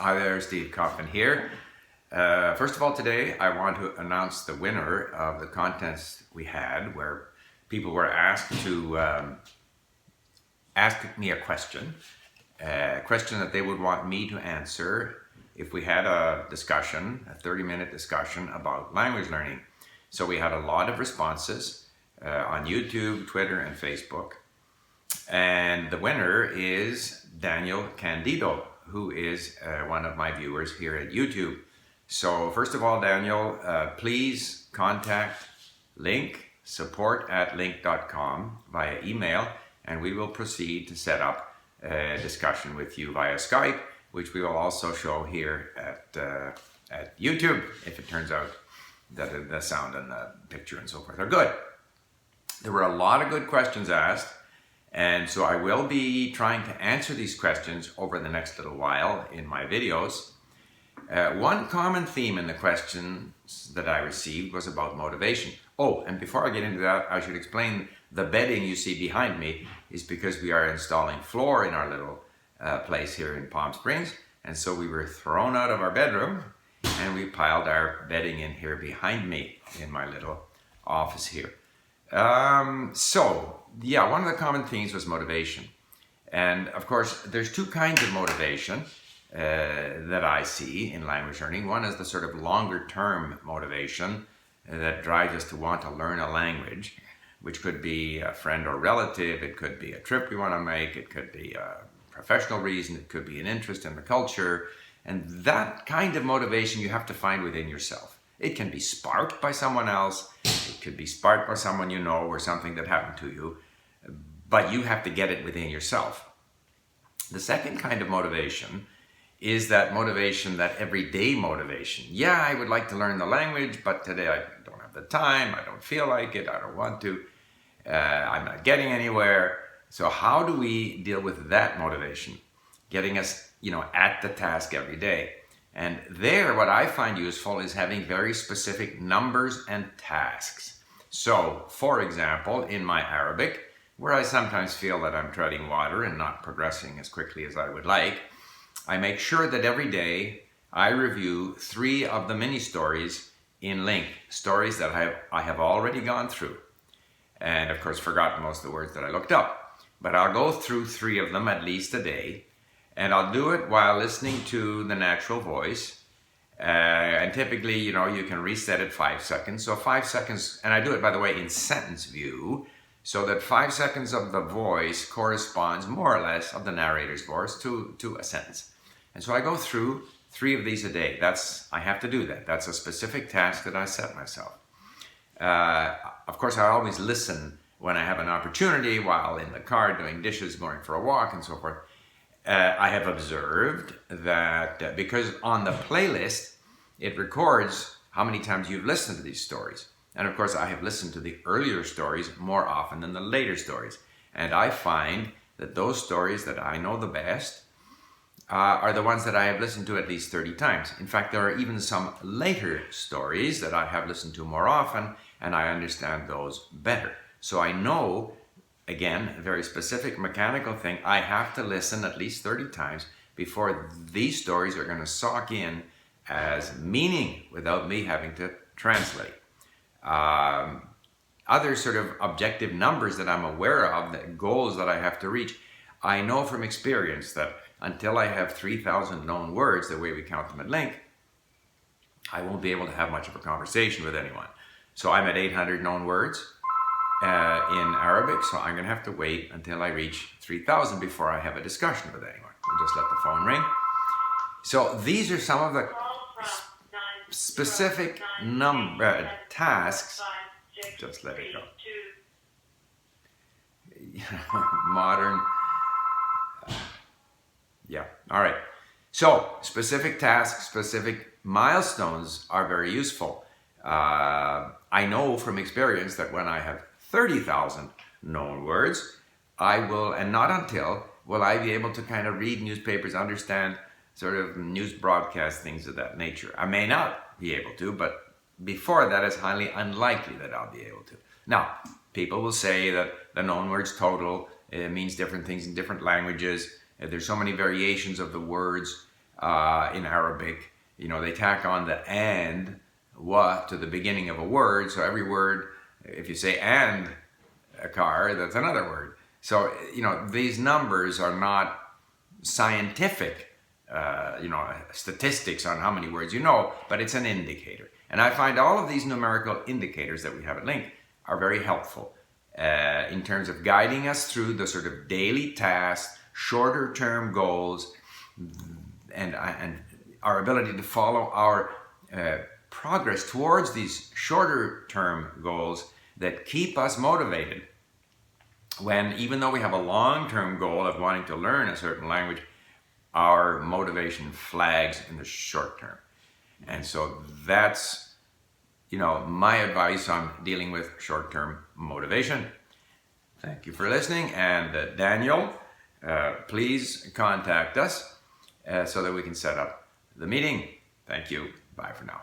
Hi there, Steve Kaufman here. First of all, today I want to announce the winner of the contest we had where people were asked to ask me a question that they would want me to answer if we had a discussion, a 30-minute discussion about language learning. So we had a lot of responses on YouTube, Twitter, and Facebook. And the winner is Daniel Candido, who is one of my viewers here at YouTube. So first of all, Daniel, please contact support@link.com via email, and we will proceed to set up a discussion with you via Skype, which we will also show here at YouTube if it turns out that the sound and the picture and so forth are good. There were a lot of good questions asked, and so I will be trying to answer these questions over the next little while in my videos. One common theme in the questions that I received was about motivation. Oh, and before I get into that, I should explain the bedding you see behind me is because we are installing floor in our little place here in Palm Springs. And so we were thrown out of our bedroom and we piled our bedding in here behind me in my little office here. Yeah, one of the common themes was motivation. And of course, there's two kinds of motivation that I see in language learning. One is the sort of longer term motivation that drives us to want to learn a language, which could be a friend or relative, it could be a trip we want to make, it could be a professional reason, it could be an interest in the culture. And that kind of motivation you have to find within yourself. It can be sparked by someone else, it could be sparked by someone you know or something that happened to you, but you have to get it within yourself. The second kind of motivation is that motivation, that everyday motivation. Yeah, I would like to learn the language, but today I don't have the time, I don't feel like it, I don't want to, I'm not getting anywhere. So how do we deal with that motivation? Getting us, at the task every day. And there, what I find useful is having very specific numbers and tasks. So, for example, in my Arabic, where I sometimes feel that I'm treading water and not progressing as quickly as I would like, I make sure that every day I review 3 of the mini stories in Link, stories that I have already gone through. And of course, forgotten most of the words that I looked up. But I'll go through 3 of them at least a day. And I'll do it while listening to the natural voice. And typically, you can reset it 5 seconds. So 5 seconds, and I do it, by the way, in sentence view, so that 5 seconds of the voice corresponds more or less of the narrator's voice to a sentence. And so I go through 3 of these a day. I have to do that. That's a specific task that I set myself. Of course, I always listen when I have an opportunity while in the car doing dishes, going for a walk, and so forth. I have observed that because on the playlist, it records how many times you've listened to these stories. And of course, I have listened to the earlier stories more often than the later stories. And I find that those stories that I know the best are the ones that I have listened to at least 30 times. In fact, there are even some later stories that I have listened to more often, and I understand those better. So I know, again, a very specific mechanical thing, I have to listen at least 30 times before these stories are going to soak in as meaning without me having to translate. Other sort of objective numbers that I'm aware of, the goals that I have to reach, I know from experience that until I have 3,000 known words, the way we count them at Link, I won't be able to have much of a conversation with anyone. So I'm at 800 known words in Arabic, so I'm going to have to wait until I reach 3,000 before I have a discussion with anyone. I'll just let the phone ring. So these are some of the specific tasks. Just let it go. Modern. Yeah, all right. So specific tasks, specific milestones are very useful. I know from experience that when I have 30,000 known words, I will, and not until, will I be able to kind of read newspapers, understand sort of news broadcast, things of that nature. I may not be able to, but before that, it's highly unlikely that I'll be able to. Now, people will say that the known words total means different things in different languages. There's so many variations of the words. in Arabic, they tack on the and wa to the beginning of a word. So every word, if you say and a car, that's another word. So, these numbers are not scientific, statistics on how many words you know, but it's an indicator. And I find all of these numerical indicators that we have at Link are very helpful in terms of guiding us through the sort of daily tasks, shorter term goals, and our ability to follow our progress towards these shorter term goals that keep us motivated. When, even though we have a long-term goal of wanting to learn a certain language, our motivation flags in the short term. And so that's, my advice on dealing with short-term motivation. Thank you for listening. And Daniel, please contact us so that we can set up the meeting. Thank you. Bye for now.